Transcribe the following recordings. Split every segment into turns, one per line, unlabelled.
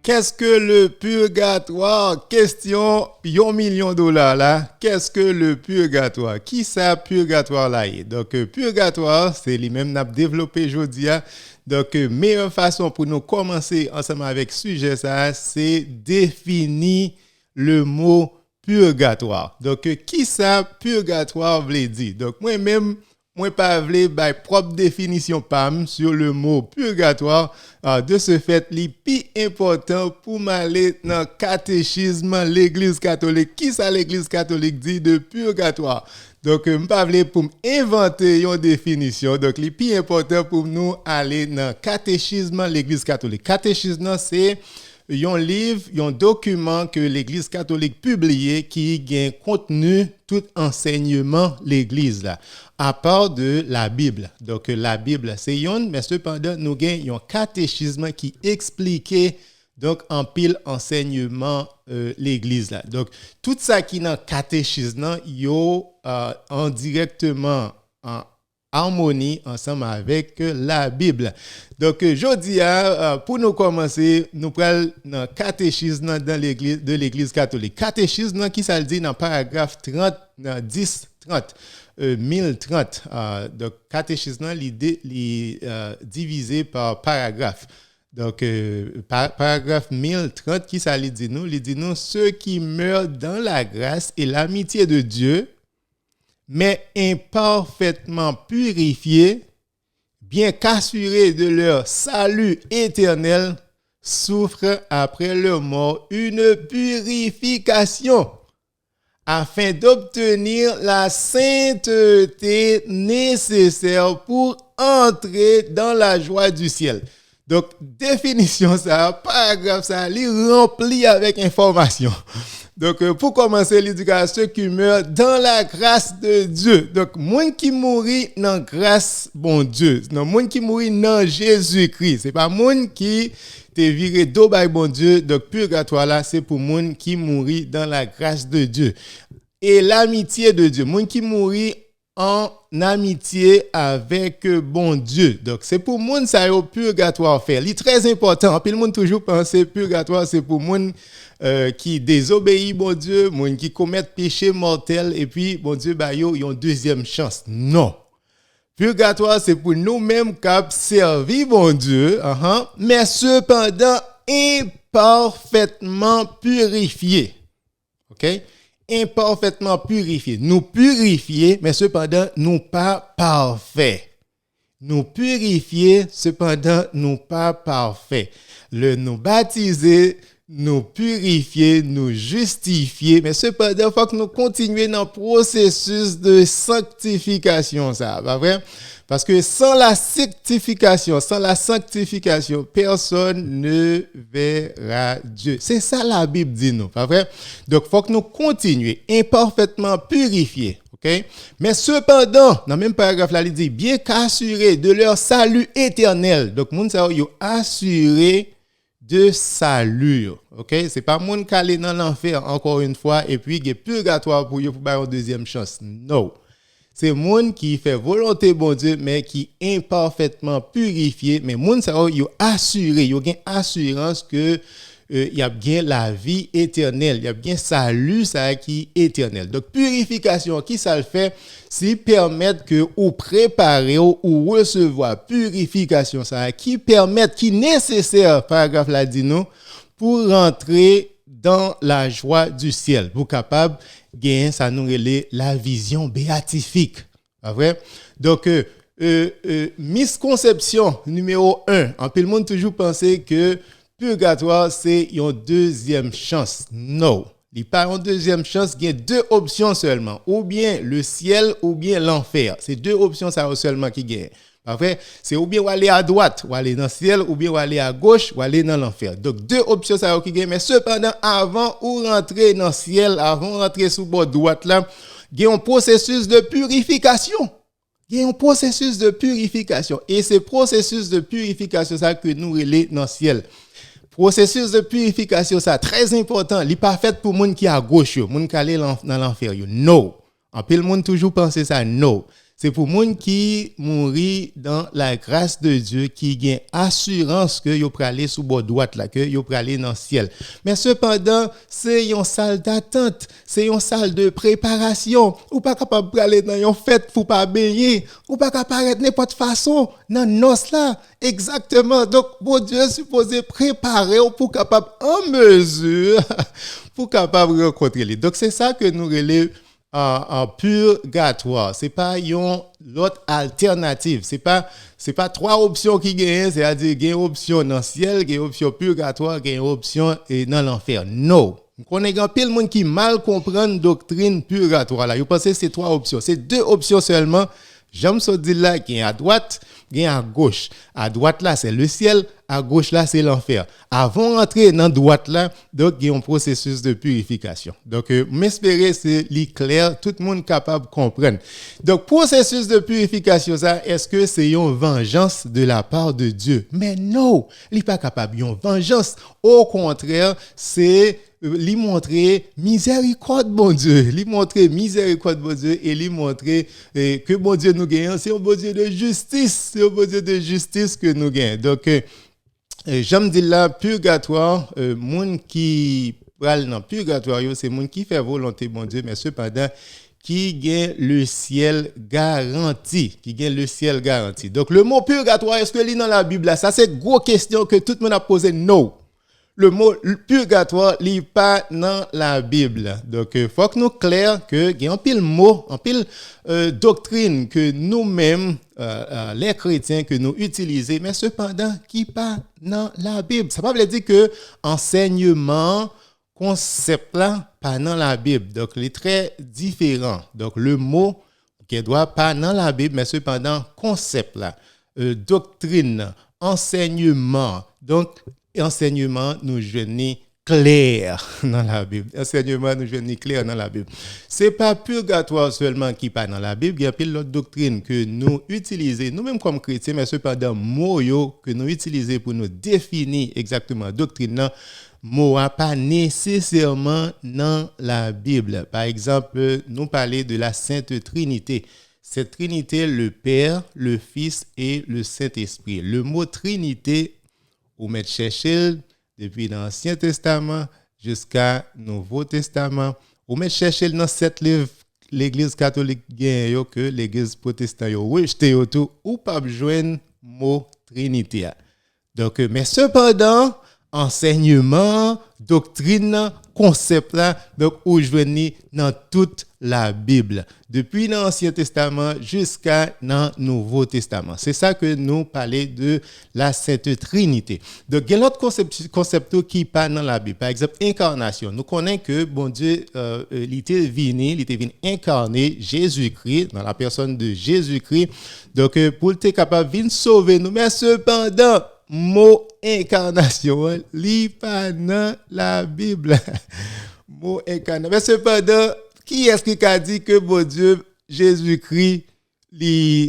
Qu'est-ce que le purgatoire? Question $1 million là. Qu'est-ce que le purgatoire? Qui ça purgatoire là est? Donc purgatoire, c'est les mêmes n'a développé aujourd'hui. Donc meilleure façon pour nous commencer ensemble avec sujet ça, c'est définir le mot purgatoire. Donc qui ça purgatoire veut dire? Donc moi-même moi pas vle bay propre définition pam sur le mot purgatoire. De ce fait, li pi important pour m'aller dans catéchisme l'église catholique. Qui ça l'église catholique dit de purgatoire? Donc m'pa vle pour inventer une définition. Donc li pi important pour nous aller dans catéchisme l'église catholique. Catéchisme c'est un livre, un document que l'Église catholique publié qui gagne contenu tout enseignement l'Église là, à part de la Bible. Donc la Bible c'est yon, mais cependant nous gagnons un catéchisme qui expliquait donc en pile enseignement l'Église là. Donc tout ça qui dans catéchisme yo en directement en harmonie ensemble avec la Bible. Donc jodi pour nous commencer, nous prenons dans catéchisme dans l'église de l'église catholique. Catéchisme qui ça le dit dans paragraphe 30 dans 10 30 1030. Donc catéchisme l'idée divisé par paragraphe. Donc paragraphe 1030 qui ça dit nous ceux qui meurent dans la grâce et l'amitié de Dieu mais imparfaitement purifiés, bien qu'assurés de leur salut éternel, souffrent après leur mort une purification afin d'obtenir la sainteté nécessaire pour entrer dans la joie du ciel. Donc, définition ça, paragraphe ça, li rempli avec information. Donc, pour commencer, l'éducation, ceux qui meurent dans la grâce de Dieu. Donc, monde qui mourit dans grâce, bon Dieu. Non, monde qui mourit dans Jésus-Christ. C'est pas monde qui te viré d'eau by bon Dieu. Donc, purgatoire là, c'est pour monde qui mourit dans la grâce de Dieu. Et l'amitié de Dieu. Monde qui mourit en amitié avec bon Dieu. Donc c'est pour monde ça au purgatoire faire. C'est très important. Puis le monde toujours penser purgatoire c'est pour monde qui désobéit bon Dieu, monde qui commet péché mortel et puis bon Dieu bah yo une deuxième chance. Non. Purgatoire c'est pour nous-mêmes qui servir bon Dieu, mais cependant imparfaitement purifié. OK? Imparfaitement purifiés. Nous purifier, mais cependant, nous pas parfaits. Nous purifier, cependant, nous pas parfaits. Le nous baptiser, nous purifier, nous justifier, mais cependant, il faut que nous continuions dans le processus de sanctification, ça, pas vrai? Parce que sans la sanctification, personne ne verra Dieu. C'est ça la Bible dit nous, pas vrai? Donc, il faut que nous continuions imparfaitement purifiés, ok? Mais cependant, dans le même paragraphe là, il dit, bien qu'assurés de leur salut éternel. Donc, moun sa yo assuré de salut, ok? C'est pas moun qui aller dans l'enfer encore une fois et puis il y a purgatoire pour une deuxième chance. Non. C'est monde qui fait volonté bon Dieu mais qui imparfaitement purifié mais monde ça yo assuré yo gain assurance que y a bien la vie éternelle, il y a bien salut ça qui éternel. Donc purification qui ça le fait si permettre que ou préparer ou recevoir purification ça qui permettre qui nécessaire paragraphe là dit nous pour rentrer dans la joie du ciel. Vous capable gagner ça nous relève la vision béatifique. Pas vrai? Donc misconception numéro 1. En peu le monde toujours penser que purgatoire c'est une deuxième chance. Non. Il n'y a pas une deuxième chance, il y a deux options seulement. Ou bien le ciel ou bien l'enfer. C'est deux options ça seulement qui gagnent. Après, c'est ou bien ou aller à droite, ou aller dans le ciel, ou bien ou aller à gauche, ou aller dans l'enfer. Donc, deux options ça qui gagne. Mais cependant, avant ou rentrer dans le ciel, avant rentrer sous bord droite là, il y a un processus de purification. Il y a un processus de purification. Et ce processus de purification ça que nous relais dans le ciel. Processus de purification ça très important. Il n'est pas fait pour monde qui à gauche, monde qui aller dans l'enfer. Non. En peu le monde toujours penser ça. Non. C'est pour moun qui mourit dans la grâce de Dieu, qui gagne assurance que yo pral aller sous bord droite là, que yo pral aller dans le ciel. Mais cependant, c'est une salle d'attente, c'est une salle de préparation. Ou pas capable aller dans une fête pour pas baigner, ou pas capable n'importe façon dans noce là. Exactement. Donc bon Dieu est supposé préparer pour capable en mesure pour capable rencontrer lui. Donc c'est ça que nous relève en purgatoire. C'est pas une l'autre alternative. C'est pas trois options qui gagnent, c'est-à-dire gagne option dans le ciel, gagne option purgatoire, gagne option et dans l'enfer. Non. On est grand pile monde qui mal comprend doctrine purgatoire là. Vous pensez que c'est trois options, c'est deux options seulement. J'aime ça dire là qu'il y a à droite, il y a à gauche. À droite là, c'est le ciel, à gauche là, c'est l'enfer. Avant d'entrer dans droite là, donc il y a un processus de purification. Donc m'espérer c'est clair, tout le monde capable de comprendre. Donc processus de purification ça, est-ce que c'est une vengeance de la part de Dieu? Mais non, il n'est pas capable une vengeance. Au contraire, c'est lui montrer miséricorde bon Dieu, lui montrer miséricorde bon Dieu et lui montrer que bon Dieu nous gagne, c'est un bon Dieu de justice, c'est un bon Dieu de justice que nous gagne. Donc j'aime dire là purgatoire, monde qui pral dans purgatoire, c'est monde qui fait volonté bon Dieu mais cependant qui gagne le ciel garanti, Donc le mot purgatoire, est-ce que il est dans la Bible là? Ça c'est une grosse question que tout le monde a posé. Non. Le mot purgatoire n'est pas dans la Bible. Donc, il faut que nous clair que il y a un pile mot, un pile doctrine que nous-mêmes, les chrétiens, que nous utilisons, mais cependant, qui pas dans la Bible. Ça ne veut pas dire que enseignement, concept là, pas dans la Bible. Donc, il est très différent. Donc, le mot qui doit pas dans la Bible, mais cependant, concept là, doctrine, enseignement. Donc, enseignement nous joignent clair dans la Bible. Enseignement nous joignent clair dans la Bible. C'est pas purgatoire seulement qui pas dans la Bible, il y a plein d'autres doctrines que nous utilisons nous-mêmes comme chrétiens, mais cependant mots que nous utilisons pour nous définir exactement doctrine non mot pas nécessairement dans la Bible. Par exemple, nous parler de la Sainte Trinité. Cette Trinité, le Père, le Fils et le Saint-Esprit. Le mot Trinité ou mettre chercher depuis l'Ancien Testament jusqu'à Nouveau Testament ou mettre chercher dans 7 livres l'église catholique gagne que l'église protestante yo rejeté tout ou pas joindre mot Trinité. Donc mais cependant enseignement, doctrine, concept là donc où joindre dans toute la Bible depuis l'Ancien Testament jusqu'à dans Nouveau Testament. C'est ça que nous parlons de la Sainte Trinité. Donc il y a l'autre concept qui pas dans la Bible. Par exemple, incarnation. Nous connaissons que bon Dieu il était venu incarner Jésus-Christ dans la personne de Jésus-Christ. Donc pour être capable de sauver nous mais cependant mot incarnation li pas dans la Bible. Mot incarnation. Mais cependant qui est-ce qui a dit que bon Dieu Jésus-Christ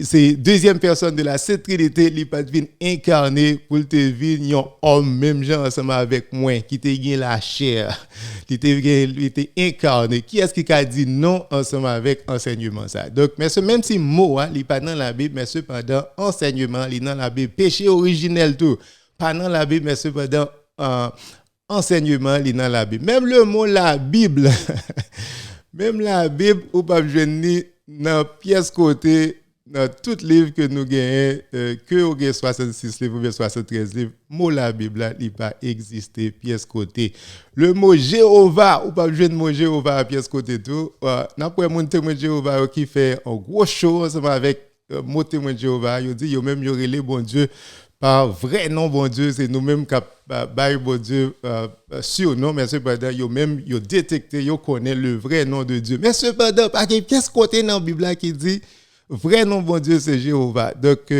c'est deuxième personne de la Sainte Trinité, il pas venu incarner pour te venir un homme même genre ensemble avec moi qui te gagne la chair, il était incarné. Qui est-ce qui a dit non ensemble avec enseignement ça? Donc mais ce même si mot il pas dans la Bible mais cependant enseignement il dans la Bible, péché originel tout pas dans la Bible mais cependant enseignement il dans la Bible. Même le mot la Bible même la Bible ou pas joindre dans pièce côté dans tout livre que nous gagnons que au 66 livres ou 73 livres mot la Bible là il pas exister pièce côté le mot Jéhovah ou pas joindre mot Jéhovah à pièce côté tout n'après mon témoin Jéhovah qui fait un gros show ensemble avec mot témoin Jéhovah il dit yo même yo relé bon Dieu par vrai nom bon Dieu c'est nous-mêmes qui bail bon Dieu surnom mais cependant yo même yo détecté yo connaît le vrai nom de Dieu mais cependant pas qu'est-ce côté dans la Bible qui dit vrai nom bon Dieu c'est Jéhovah donc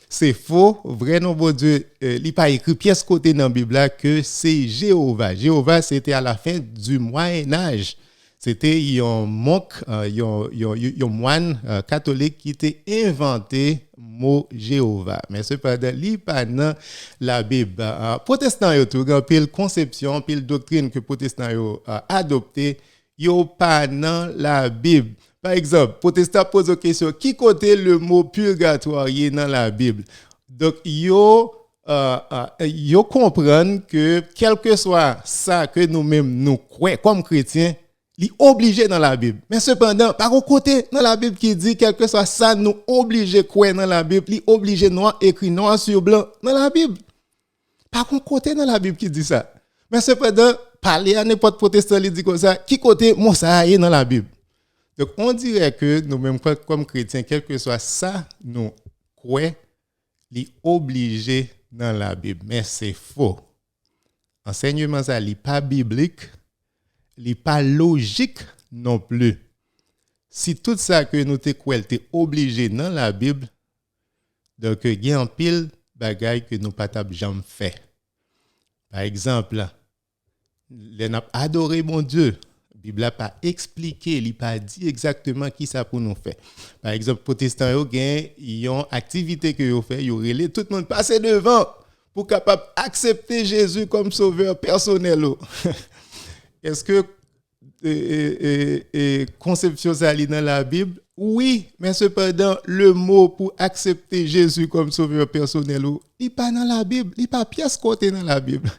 c'est faux vrai nom bon Dieu il pas écrit pièce côté dans la Bible que c'est Jéhovah c'était à la fin du Moyen Âge. C'était un monk, un moine catholique qui était inventé mot Jéhovah. Mais cependant, il pas dans la Bible. Protestants yo tout grand pile conception, pile doctrine que protestants yo adopté, yo pas dans la Bible. Par exemple, protestant pose une question, qui côté le mot purgatoire y est dans la Bible? Donc, yo comprennent que quel que soit ça que nous-mêmes nous croyons comme chrétiens, il est obligé dans la Bible. Mais cependant, par un côté, dans la Bible qui dit quel que soit ça, nous obligé croire dans la Bible, il est obligé noir écrit noir sur blanc dans la Bible. Par un côté dans la Bible qui dit ça. Mais cependant, parler à n'importe protestant il dit comme ça, qui côté moi ça est dans la Bible. Donc on dirait que nous-mêmes comme chrétiens, quel que soit ça, nous croyons, il est obligé dans la Bible. Mais c'est faux. Enseignement ça n'est pas biblique. Il n'est pas logique non plus. Si tout ça que nous te croyons est obligé dans la Bible, donc il y a un pile bagaille que nous pas jamais fait. Par exemple, les n'a adoré mon Dieu. La Bible n'a pas expliqué, il n'a pas dit exactement qui ça pour nous faire. Par exemple, protestants ils ont activité que ils fait, ils relé tout le monde passer devant pour capable accepter Jésus comme sauveur personnel. Est-ce que conception ça lit dans la Bible? Oui, mais cependant, le mot pour accepter Jésus comme sauveur personnel, il n'est pas dans la Bible, il n'est pas pièce côté dans la Bible.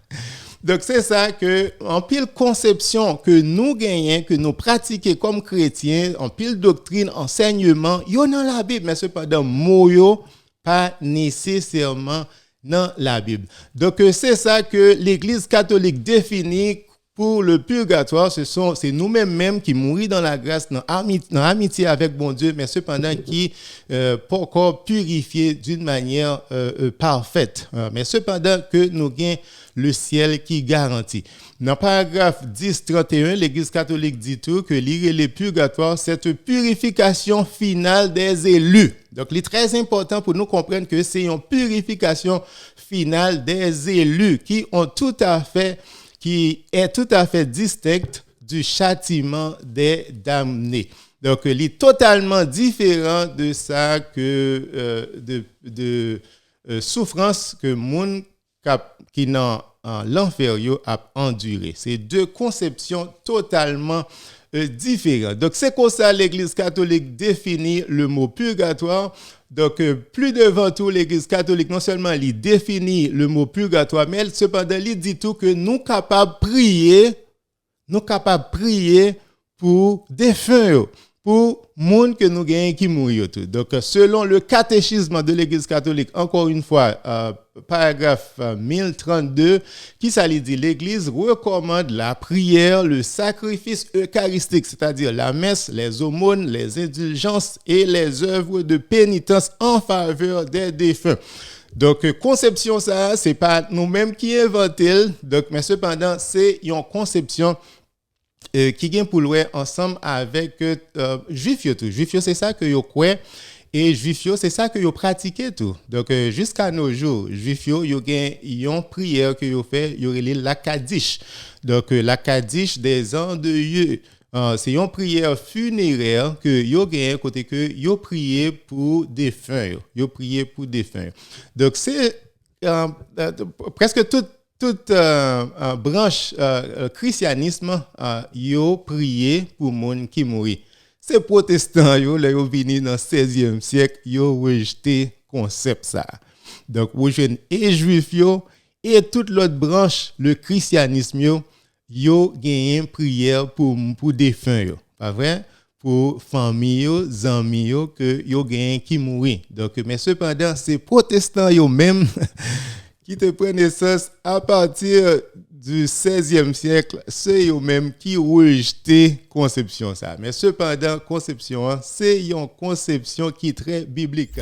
Donc, c'est ça que, en pile conception que nous gagnons, que nous pratiquons comme chrétiens, en pile doctrine, enseignement, il y a dans la Bible, mais cependant, mot pas nécessairement dans la Bible. Donc, c'est ça que l'Église catholique définit pour le purgatoire. C'est nous-mêmes qui mourons dans la grâce, dans amitié avec bon Dieu, mais cependant qui pas encore purifiés d'une manière parfaite. Mais cependant que nous gagnons le ciel qui garantit. Dans le paragraphe 10-31, l'Église catholique dit tout que le purgatoire, c'est une purification finale des élus. Donc, il est très important pour nous comprendre que c'est une purification finale des élus qui est tout à fait distincte du châtiment des damnés. Donc, il est totalement différent de ça que de souffrance que monde qui dans l'enfer a enduré. C'est deux conceptions totalement différentes. Donc, c'est comme ça l'Église catholique définit le mot purgatoire. Donc, plus devant tout, l'Église catholique, non seulement il définit le mot purgatoire, mais cependant, il dit tout que nous capables de prier pour défunts, pour monde que nous gagnons qui mourir tout. Donc, selon le catéchisme de l'Église catholique, encore une fois, paragraphe 1032, qui ça dit, l'Église recommande la prière, le sacrifice eucharistique, c'est-à-dire la messe, les aumônes, les indulgences et les œuvres de pénitence en faveur des défunts. Donc, conception ça, c'est pas nous-mêmes qui inventons, donc, mais cependant, c'est une conception qui vient pour le ensemble avec juifs tout. Juifs c'est ça que yo croit et juifs c'est ça que yo pratiqué tout. Donc jusqu'à nos jours, juifs yo une prière que yo fait, yo relé la Kaddish. Donc la Kaddish des endeuillés. C'est une prière funéraire que yo gagne côté que yo prier pour défunts. Yo prier pour défunts. Donc c'est presque toute branche christianisme yo prié pour monde qui mourit. Ces protestants yo là yo vini dans 16e siècle, yo rejeté concept ça. Donc vous jeunes et juifs yo et toute l'autre branche le christianisme yo gagné prière pour défunts yo. Pas vrai? Pour famille yo, amis yo que yo gagné qui mourit. Donc mais cependant ces protestants yo même qui te prennent naissance à partir du 16e siècle, c'est eux-mêmes qui rejetent conception ça. Mais cependant, conception, c'est une conception qui est très biblique.